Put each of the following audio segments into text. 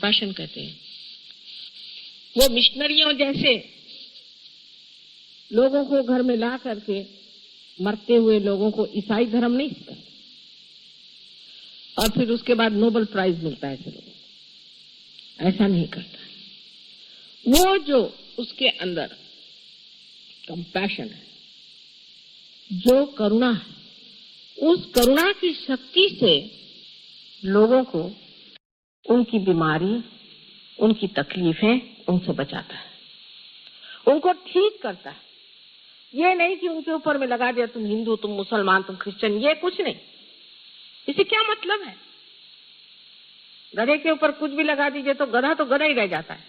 Compassion कहते हैं। वो मिशनरियों जैसे लोगों को घर में ला करके मरते हुए लोगों को ईसाई धर्म नहीं सिखाता और फिर उसके बाद नोबेल प्राइज मिलता है लोगों को, ऐसा नहीं करता। वो जो उसके अंदर कंपैशन है, जो करुणा है, उस करुणा की शक्ति से लोगों को उनकी बीमारी, उनकी तकलीफें उनसे बचाता है, उनको ठीक करता है। ये नहीं कि उनके ऊपर में लगा दिया तुम हिंदू, तुम मुसलमान, तुम क्रिश्चियन, ये कुछ नहीं। इसे क्या मतलब है? गधे के ऊपर कुछ भी लगा दीजिए तो गधा ही रह जाता है,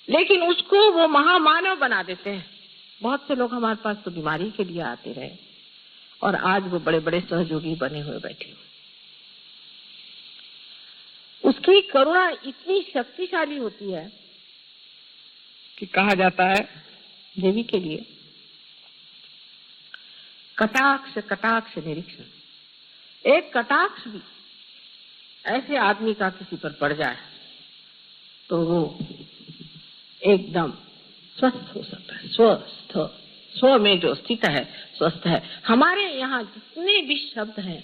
लेकिन उसको वो महामानव बना देते हैं। बहुत से लोग हमारे पास तो बीमारी के लिए आते रहे और आज वो बड़े बड़े सहयोगी बने हुए बैठे हुए। उसकी करुणा इतनी शक्तिशाली होती है कि कहा जाता है देवी के लिए कटाक्ष कटाक्ष निरीक्षण। एक कटाक्ष भी ऐसे आदमी का किसी पर पड़ जाए तो वो एकदम स्वस्थ हो सकता है। स्वस्थ, स्व में जो स्थित है स्वस्थ है। हमारे यहाँ जितने भी शब्द हैं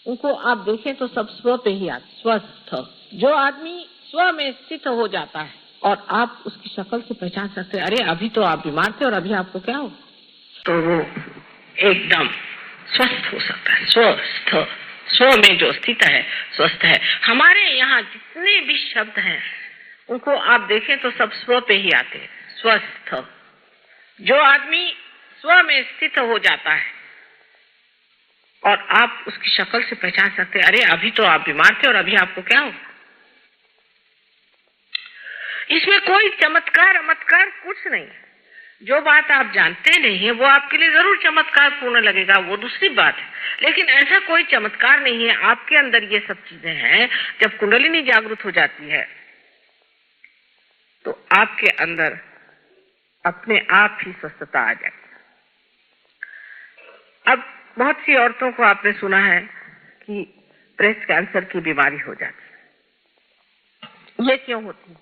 उनको आप देखें तो सब स्व पे ही आते। स्वस्थ, जो आदमी स्व में स्थित हो जाता है और आप उसकी शक्ल से पहचान सकते हैं, अरे अभी तो आप बीमार थे और अभी आपको क्या हो, तो वो एकदम स्वस्थ हो सकता है। स्वस्थ, स्व में जो स्थित है स्वस्थ है। हमारे यहाँ जितने भी शब्द हैं उनको आप देखें तो सब स्व पे ही आते हैं। स्वस्थ, जो आदमी स्व में स्थित हो जाता है और आप उसकी शक्ल से पहचान सकते हैं, अरे अभी तो आप बीमार थे और अभी आपको क्या हो। इसमें कोई चमत्कार कुछ नहीं। जो बात आप जानते नहीं है वो आपके लिए जरूर चमत्कार पूर्ण लगेगा, वो दूसरी बात है, लेकिन ऐसा कोई चमत्कार नहीं है। आपके अंदर ये सब चीजें हैं। जब कुंडलिनी जागृत हो जाती है तो आपके अंदर अपने आप ही स्वस्थता आ जाएगी। अब बहुत सी औरतों को आपने सुना है कि ब्रेस्ट कैंसर की बीमारी हो जाती है। ये क्यों होती है?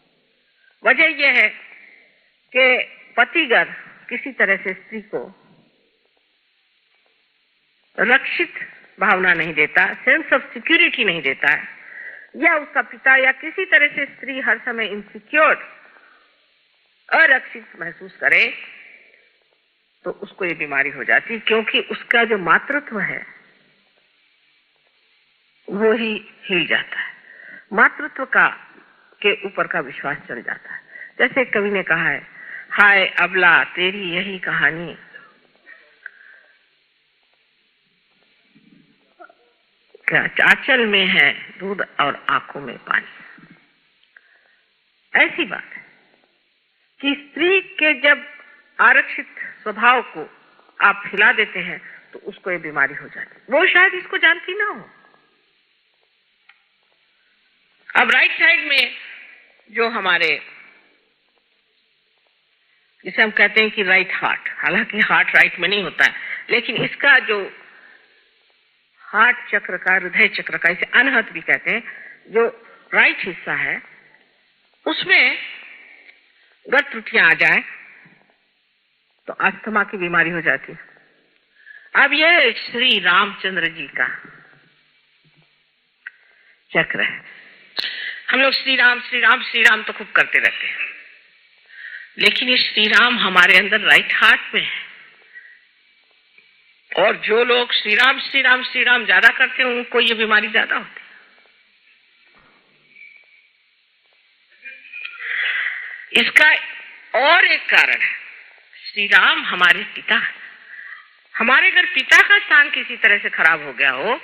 वजह यह है कि पतिगर किसी तरह से स्त्री को रक्षित भावना नहीं देता, सेंस ऑफ सिक्योरिटी नहीं देता है, या उसका पिता या किसी तरह से स्त्री हर समय इनसिक्योर, अरक्षित महसूस करे तो उसको ये बीमारी हो जाती, क्योंकि उसका जो मातृत्व है वो ही हिल जाता है। मातृत्व का के ऊपर का विश्वास चल जाता है। जैसे कवि ने कहा है, हाय अबला तेरी यही कहानी, क्या चांचल में है दूध और आंखों में पानी। ऐसी बात है कि स्त्री के जब आरक्षित स्वभाव को आप हिला देते हैं तो उसको ये बीमारी हो जाती है। वो शायद इसको जानती ना हो। अब राइट साइड में जो हमारे, जिसे हम कहते हैं कि राइट हार्ट, हालांकि हार्ट राइट में नहीं होता है, लेकिन इसका जो हार्ट चक्र का, हृदय चक्र का, इसे अनहत भी कहते हैं, जो राइट हिस्सा है उसमें गत त्रुटियां आ जाए तो अस्थमा की बीमारी हो जाती है। अब यह श्री रामचंद्र जी का चक्र है। हम लोग श्री राम श्री राम श्री राम तो खूब करते रहते हैं, लेकिन ये श्री राम हमारे अंदर राइट हार्ट में है। और जो लोग श्री राम श्री राम श्री राम ज्यादा करते हैं उनको ये बीमारी ज्यादा होती है। इसका और एक कारण है, श्री राम हमारे पिता। हमारे अगर पिता का स्थान किसी तरह से खराब हो गया हो,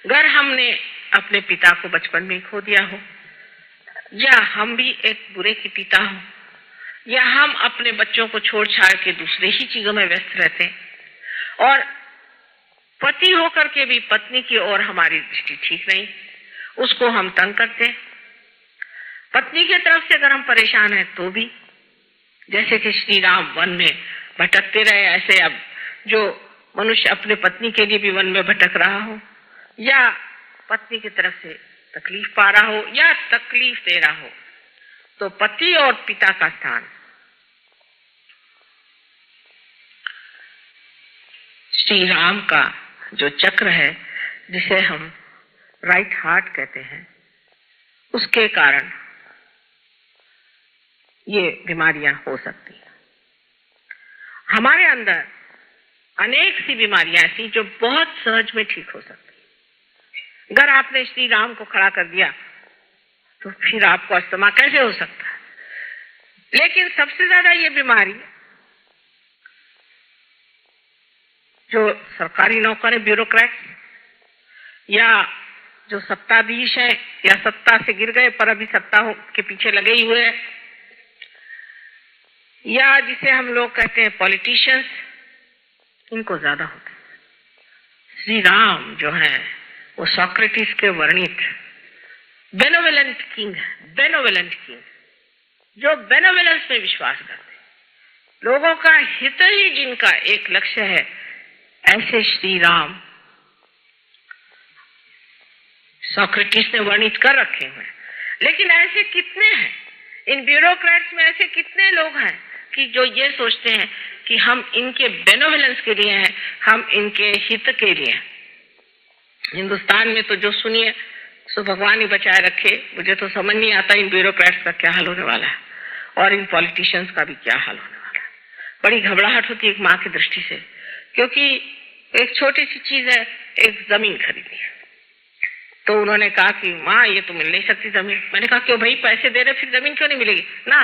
अगर हमने अपने पिता को बचपन में खो दिया हो, या हम भी एक बुरे के पिता हो, या हम अपने बच्चों को छोड़ छाड़ के दूसरे ही चीजों में व्यस्त रहते हैं, और पति होकर के भी पत्नी की ओर हमारी दृष्टि ठीक नहीं, उसको हम तंग करते हैं। पत्नी की तरफ से अगर हम परेशान हैं तो भी, जैसे कि श्री राम वन में भटकते रहे, ऐसे अब जो मनुष्य अपने पत्नी के लिए भी वन में भटक रहा हो, या पत्नी की तरफ से तकलीफ पा रहा हो या तकलीफ दे रहा हो, तो पति और पिता का स्थान श्री राम का जो चक्र है, जिसे हम राइट हार्ट कहते हैं, उसके कारण ये बीमारियां हो सकती हैं। हमारे अंदर अनेक सी बीमारियां ऐसी जो बहुत सहज में ठीक हो सकती है। अगर आपने श्री राम को खड़ा कर दिया तो फिर आपको अस्थमा कैसे हो सकता है? लेकिन सबसे ज्यादा ये बीमारी जो सरकारी नौकर है, ब्यूरोक्रेट, या जो सत्ताधीश है या सत्ता से गिर गए पर अभी सत्ता के पीछे लगे ही हुए हैं, या जिसे हम लोग कहते हैं पॉलिटिशियंस, इनको ज्यादा होता है। श्री राम जो है वो सोक्रेटिस के वर्णित बेनोवेलेंट किंग है, बेनोवेलेंट किंग, जो बेनोवेलेंस में विश्वास करते हैं, लोगों का हित ही जिनका एक लक्ष्य है, ऐसे श्री राम सोक्रेटिस ने वर्णित कर रखे हुए हैं। लेकिन ऐसे कितने हैं इन ब्यूरोक्रेट्स में, ऐसे कितने लोग हैं कि जो ये सोचते हैं कि हम इनके बेनोवेलेंस के लिए हैं, हम इनके हित के लिए हैं। हिंदुस्तान में तो जो सुनिए सो भगवान ही बचाए रखे, मुझे तो समझ नहीं आता इन ब्यूरोक्रेट्स का क्या हाल होने वाला है और इन पॉलिटिशियंस का भी क्या हाल होने वाला है। बड़ी घबराहट होती है एक माँ की दृष्टि से, क्योंकि एक छोटी सी चीज है, एक जमीन खरीदी है, तो उन्होंने कहा कि माँ ये तो मिल नहीं सकती जमीन। मैंने कहा क्यों भाई, पैसे दे रहे फिर जमीन क्यों नहीं मिलेगी ना?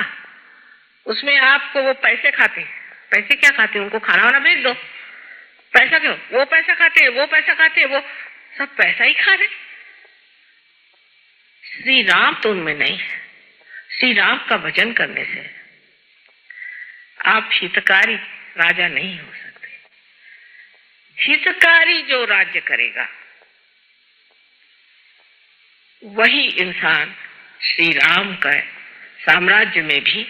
उसमें आपको वो पैसे खाते हैं, पैसे क्या खाते हैं, उनको खाना वाना भेज दो, पैसा क्यों, वो पैसा खाते हैं, वो पैसा खाते हैं, वो सब पैसा ही खा रहे। श्री राम तो उनमें नहीं है। श्री राम का भजन करने से आप हितकारी राजा नहीं हो सकते। हितकारी जो राज्य करेगा वही इंसान श्री राम का साम्राज्य में भी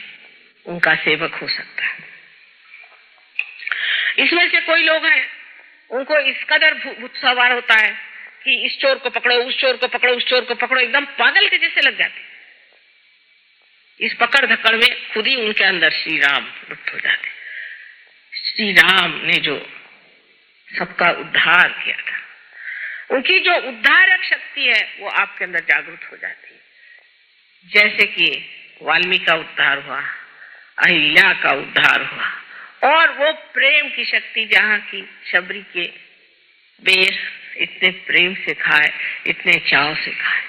उनका सेवक हो सकता है। इसमें से कोई लोग हैं, उनको इस कदर भूत सवार होता है कि इस चोर को पकड़ो, उस चोर को पकड़ो, उस चोर को पकड़ो, एकदम पागल के जैसे लग जाते। इस पकड़ धक्कड़ में खुद ही उनके अंदर श्री राम लुप्त हो जाते। श्री राम ने जो सबका उद्धार किया था, उनकी जो उद्धारक शक्ति है वो आपके अंदर जागृत हो जाती है। जैसे कि वाल्मीकि का उद्धार हुआ, अहिल्या का उद्धार हुआ, और वो प्रेम की शक्ति जहाँ की शबरी के बेर इतने प्रेम से खाए, इतने चाव से खाए,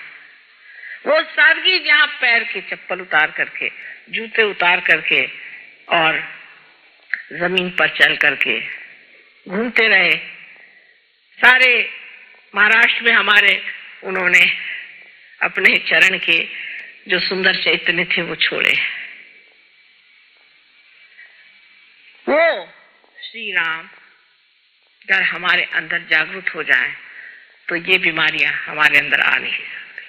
वो सादगी जहाँ पैर के चप्पल उतार करके, जूते उतार करके और जमीन पर चल करके घूमते रहे। सारे महाराष्ट्र में हमारे उन्होंने अपने चरण के जो सुंदर चैतन्य थे वो छोड़े। वो श्री राम अगर हमारे अंदर जागृत हो जाए तो ये बीमारियां हमारे अंदर आ नहीं सकती।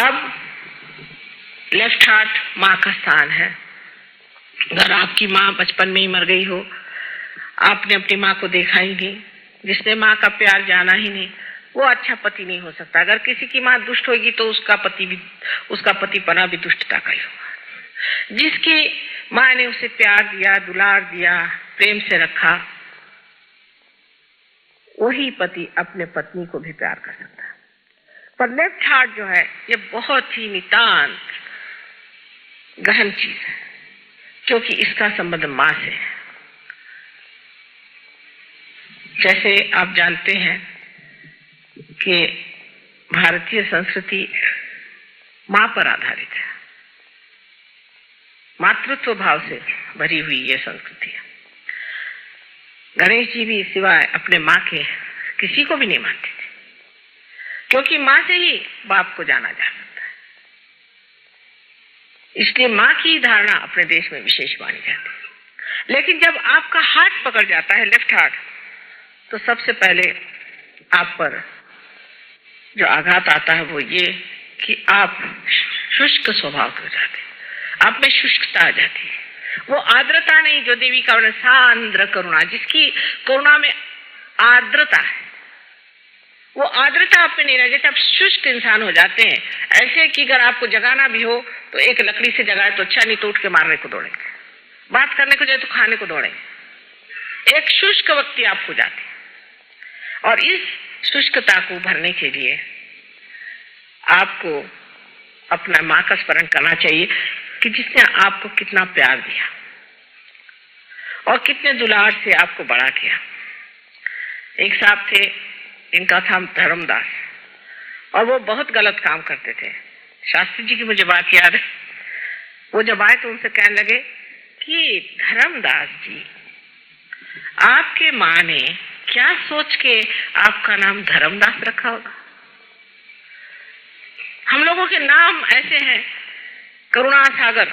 अब लेफ्ट हार्ट माँ का स्थान है। अगर आपकी माँ बचपन में ही मर गई हो, आपने अपनी माँ को देखा ही नहीं, जिसने माँ का प्यार जाना ही नहीं, वो अच्छा पति नहीं हो सकता। अगर किसी की माँ दुष्ट होगी तो उसका पतिपना भी दुष्टता का ही होगा। जिसकी माँ ने उसे प्यार दिया, दुलार दिया, प्रेम से रखा, वही पति अपने पत्नी को भी प्यार कर सकता है। पर लेफ्ट हार्ट जो है ये बहुत ही नितांत गहन चीज है, क्योंकि इसका संबंध माँ से है। जैसे आप जानते हैं कि भारतीय संस्कृति माँ पर आधारित है, मातृत्व भाव से भरी हुई ये संस्कृति है। गणेश जी भी सिवाय अपने माँ के किसी को भी नहीं मानते थे, क्योंकि माँ से ही बाप को जाना जा सकता है। इसलिए माँ की धारणा अपने देश में विशेष मानी जाती है। लेकिन जब आपका हार्ट पकड़ जाता है, लेफ्ट हार्ट, तो सबसे पहले आप पर जो आघात आता है वो ये कि आप शुष्क स्वभाव के हो जाते, आप में शुष्कता आ जाती है। वो आर्द्रता नहीं जो देवी का वर्णन, सांद्र करुणा, जिसकी करुणा में आर्द्रता है, वो आर्द्रता आप में नहीं रह, जैसे आप शुष्क इंसान हो जाते हैं, ऐसे कि अगर आपको जगाना भी हो तो एक लकड़ी से जगाए तो अच्छा, नहीं तो उठ के मारने को दौड़ेंगे, बात करने को जाए तो खाने को दौड़ेंगे। एक शुष्क व्यक्ति आप हो जाते हैं। और इस शुष्कता को भरने के लिए आपको अपना माँ का स्मरण करना चाहिए कि जिसने आपको कितना प्यार दिया और कितने दुलार से आपको बड़ा किया। एक साहब थे, इनका था धर्मदास, और वो बहुत गलत काम करते थे। शास्त्री जी की मुझे बात याद है, वो जब आए तो उनसे कहने लगे कि धर्मदास जी, आपके माँ ने क्या सोच के आपका नाम धर्मदास रखा होगा? हम लोगों के नाम ऐसे हैं, करुणा सागर,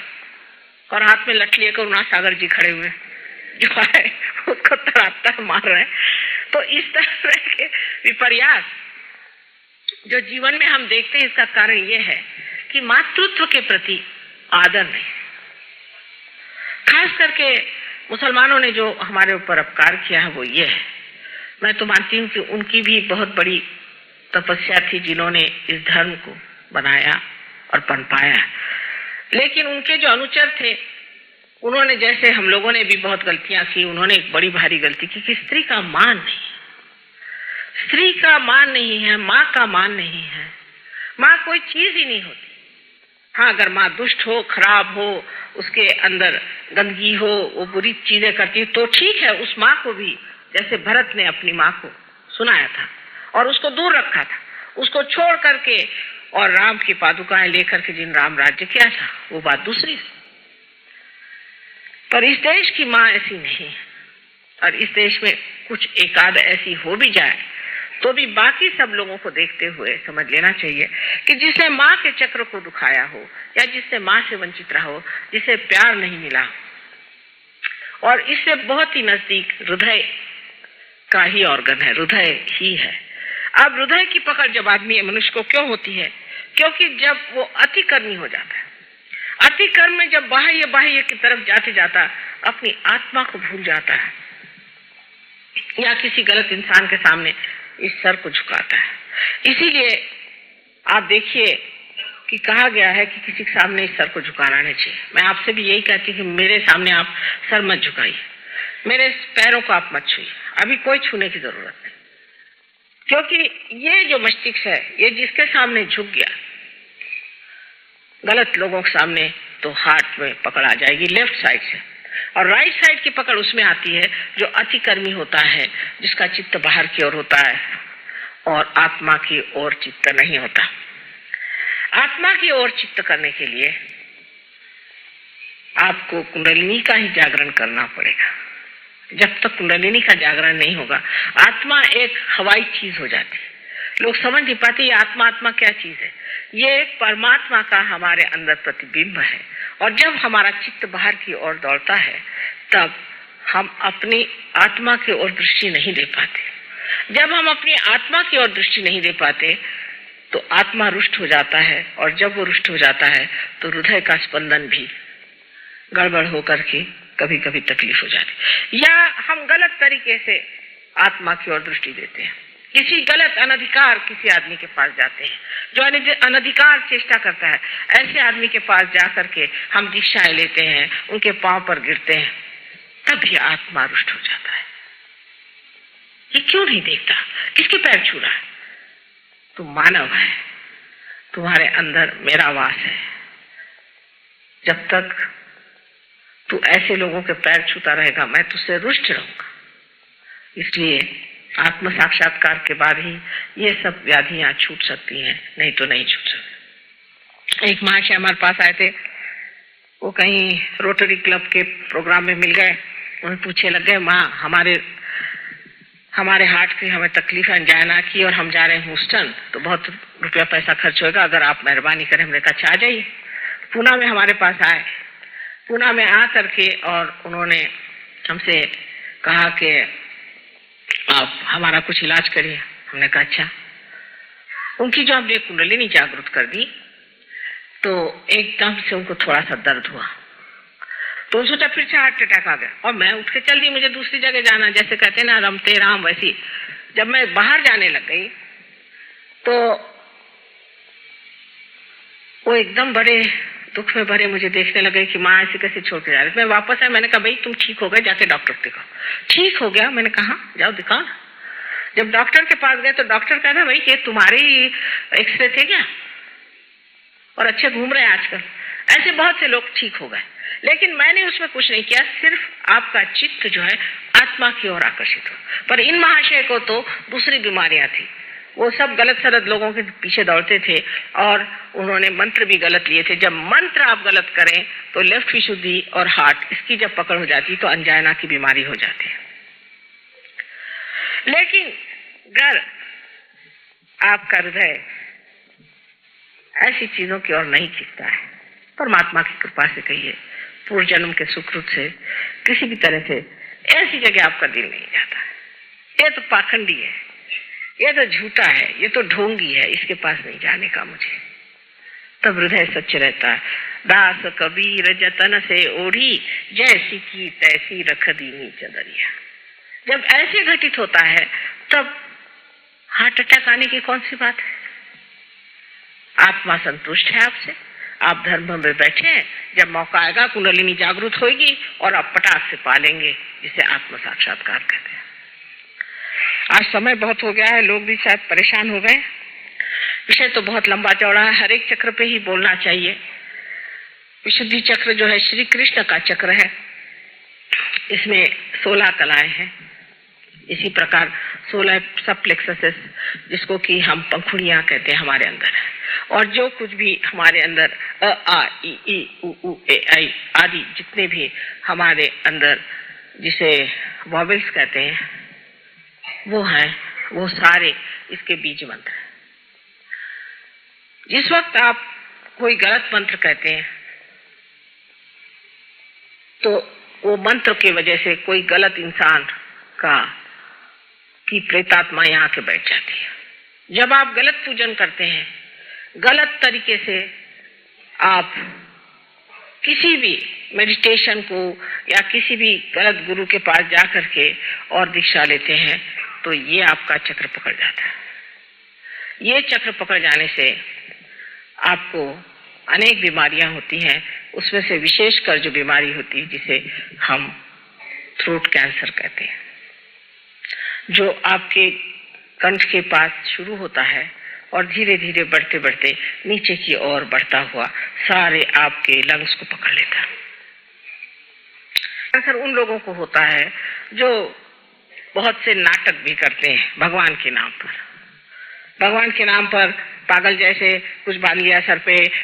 और हाथ में लठ लिए करुणा सागर जी खड़े हुए, जो है उसको तड़ाता मार रहे हैं। तो इस तरह के विपर्यास जो जीवन में हम देखते हैं, इसका कारण यह है कि मातृत्व के प्रति आदर नहीं। खास करके मुसलमानों ने जो हमारे ऊपर अपकार किया है वो ये है। मैं तो मानती हूँ कि उनकी भी बहुत बड़ी तपस्या थी जिन्होंने इस धर्म को बनाया और पनपाया, लेकिन उनके जो अनुचर थे उन्होंने, जैसे हम लोगों ने भी बहुत गलतियां की, उन्होंने एक बड़ी भारी गलती की कि स्त्री का मान नहीं, स्त्री का मान नहीं है, माँ का मान नहीं है। माँ कोई चीज ही नहीं होती। हाँ, अगर माँ दुष्ट हो, खराब हो, उसके अंदर गंदगी हो, वो बुरी चीजें करती तो ठीक है, उस माँ को भी, जैसे भरत ने अपनी माँ को सुनाया था और उसको दूर रखा था, उसको छोड़ करके और राम की पादुकाएं लेकर के जिन राम राज्य किया था, वो बात दूसरी। पर इस देश की माँ ऐसी नहीं है, और इस देश में कुछ एकाध ऐसी हो भी जाए तो भी बाकी सब लोगों को देखते हुए समझ लेना चाहिए कि जिसने माँ के चक्र को दुखाया हो या जिससे माँ से वंचित रहा हो, जिसे प्यार नहीं मिला, और इससे बहुत ही नजदीक हृदय का ही ऑर्गन है, हृदय ही है। अब हृदय की पकड़ जब आदमी मनुष्य को क्यों होती है? क्योंकि जब वो अतिकर्मी हो जाता है, अतिकर्म में जब बाह्य बाह्य की तरफ जाते जाता अपनी आत्मा को भूल जाता है, या किसी गलत इंसान के सामने इस सर को झुकाता है। इसीलिए आप देखिए कि कहा गया है कि किसी के सामने इस सर को झुकाना नहीं चाहिए। मैं आपसे भी यही कहती कि मेरे सामने आप सर मत झुकाइए, मेरे पैरों को आप मत छुइए, अभी कोई छूने की जरूरत नहीं। क्योंकि ये जो मस्तिष्क है, ये जिसके सामने झुक गया गलत लोगों के सामने, तो हार्ट में पकड़ आ जाएगी लेफ्ट साइड से, और राइट साइड की पकड़ उसमें आती है जो अतिकर्मी होता है, जिसका चित्त बाहर की ओर होता है और आत्मा की ओर चित्त नहीं होता। आत्मा की ओर चित्त करने के लिए आपको कुंडलिनी का ही जागरण करना पड़ेगा। जब तक कुंडलिनी का जागरण नहीं होगा, आत्मा एक हवाई चीज हो जाती है। लोग समझ नहीं पाते ये आत्मा, आत्मा क्या चीज है। ये एक परमात्मा का हमारे अंदर प्रतिबिंब है, और जब हमारा चित्त बाहर की ओर दौड़ता है तब हम अपनी आत्मा की ओर दृष्टि नहीं दे पाते। जब हम अपनी आत्मा की ओर दृष्टि नहीं दे पाते तो आत्मा रुष्ट हो जाता है, और जब वो रुष्ट हो जाता है तो हृदय का स्पंदन भी गड़बड़ होकर के कभी कभी तकलीफ हो जाती, या हम गलत तरीके से आत्मा की ओर दृष्टि देते हैं। किसी गलत अनधिकार किसी आदमी के पास जाते हैं जो अनधिकार चेष्टा करता है, ऐसे आदमी के पास जाकर के हम दीक्षाएं लेते हैं, उनके पांव पर गिरते हैं, तब ये आत्मा रुष्ट हो जाता है। ये क्यों नहीं देखता किसके पैर छू रहा है? तुम मानव है, तुम्हारे अंदर मेरा वास है। जब तक तू ऐसे लोगों के पैर छूता रहेगा, मैं तुझसे रुष्ट रहूंगा। इसलिए आत्म साक्षात्कार के बाद ही ये सब व्याधियां छूट सकती हैं, नहीं तो नहीं छूट सकती। एक महाशय हमारे पास आए थे, वो कहीं रोटरी क्लब के प्रोग्राम में मिल गए, उन्हें पूछे लग गए, माँ हमारे हार्ट की हमें तकलीफ है, अंजाना की, और हम जा रहे हैं ह्यूस्टन, तो बहुत रुपया पैसा खर्च होगा, अगर आप मेहरबानी करें। हमने कहा अच्छा आ जाइए। पूना में हमारे पास आए, पूना में आ करके और उन्होंने हमसे कहा कि आप हमारा कुछ इलाज करिए। हमने कहा अच्छा। उनकी जो हमने कुंडलिनी जागृत कर दी तो एकदम से उनको थोड़ा सा दर्द हुआ, तो सोचा फिर से हार्ट अटैक आ गया, और मैं उठ के चल दी, मुझे दूसरी जगह जाना, जैसे कहते ना रमते राम, वैसी जब मैं बाहर जाने लग गई तो वो एकदम बड़े दुख में भरे मुझे देखने लगे कि माँ ऐसे कैसे छोड़ के जा रही। मैं वापस आया, मैंने कहा भाई तुम ठीक हो गए, जाके डॉक्टर दिखाओ। ठीक हो गया, मैंने कहा जाओ दिखाओ। जब डॉक्टर के पास गए तो डॉक्टर कहता भाई ये तुम्हारे एक्सरे थे क्या, और अच्छे घूम रहे हैं आजकल। ऐसे बहुत से लोग ठीक हो गए, लेकिन मैंने उसमें कुछ नहीं किया, सिर्फ आपका चित्त जो है आत्मा की ओर आकर्षित हो। पर इन महाशय को तो दूसरी बीमारियां थी, वो सब गलत सलत लोगों के पीछे दौड़ते थे और उन्होंने मंत्र भी गलत लिए थे। जब मंत्र आप गलत करें तो लेफ्ट विशुद्धि और हार्ट इसकी जब पकड़ हो जाती तो अंजाइना की बीमारी हो जाती है। लेकिन अगर आपका हृदय ऐसी चीजों की ओर नहीं खींचता है, परमात्मा की कृपा से कहिए, पूर्व जन्म के सुकृत से, किसी भी तरह से ऐसी जगह आपका दिल नहीं जाता। ये तो पाखंडी है, ये तो झूठा है, ये तो ढोंगी है, इसके पास नहीं जाने का मुझे। तब हृदय सच रहता है। दास कबीर जतन से ओढ़ी, जैसी की तैसी रख दीनी चदरिया। जब ऐसे घटित होता है तब हार्ट अटैक आने की कौन सी बात है। आत्मा संतुष्ट है आपसे, आप धर्म में बैठे हैं, जब मौका आएगा कुंडलिनी जागृत होगी और आप पटाख से पालेंगे, जिसे आत्म साक्षात्कार कहते हैं। आज समय बहुत हो गया है, लोग भी शायद परेशान हो गए। विषय तो बहुत लंबा चौड़ा है, हर एक चक्र पे ही बोलना चाहिए। विशुद्धि चक्र जो है श्री कृष्ण का चक्र है, इसमें 16 कलाएं हैं। इसी प्रकार 16 सब प्लेक्ससेस, जिसको कि हम पंखुड़ियां कहते हैं, हमारे अंदर है। और जो कुछ भी हमारे अंदर अ आ इ ई उ ऊ ए आई आदि जितने भी हमारे अंदर जिसे वॉवेल्स कहते हैं वो हैं, वो सारे इसके बीज मंत्र हैं। जिस वक्त आप कोई गलत मंत्र कहते हैं तो वो मंत्र की वजह से कोई गलत इंसान की प्रेतात्मा यहाँ के बैठ जाती है। जब आप गलत पूजन करते हैं, गलत तरीके से आप किसी भी मेडिटेशन को या किसी भी गलत गुरु के पास जा करके और दीक्षा लेते हैं, तो ये आपका चक्र पकड़ जाता है। ये चक्र पकड़ जाने से आपको अनेक बीमारियां होती हैं, उसमें से विशेषकर जो बीमारी होती है जिसे हम थ्रोट कैंसर कहते हैं, जो आपके कंठ के पास शुरू होता है और धीरे धीरे बढ़ते बढ़ते नीचे की ओर बढ़ता हुआ सारे आपके लंग्स को पकड़ लेता है। कैंसर उन लोगों को होता है जो बहुत से नाटक भी करते हैं भगवान के नाम पर। भगवान के नाम पर पागल जैसे कुछ बांध लिया सर पे,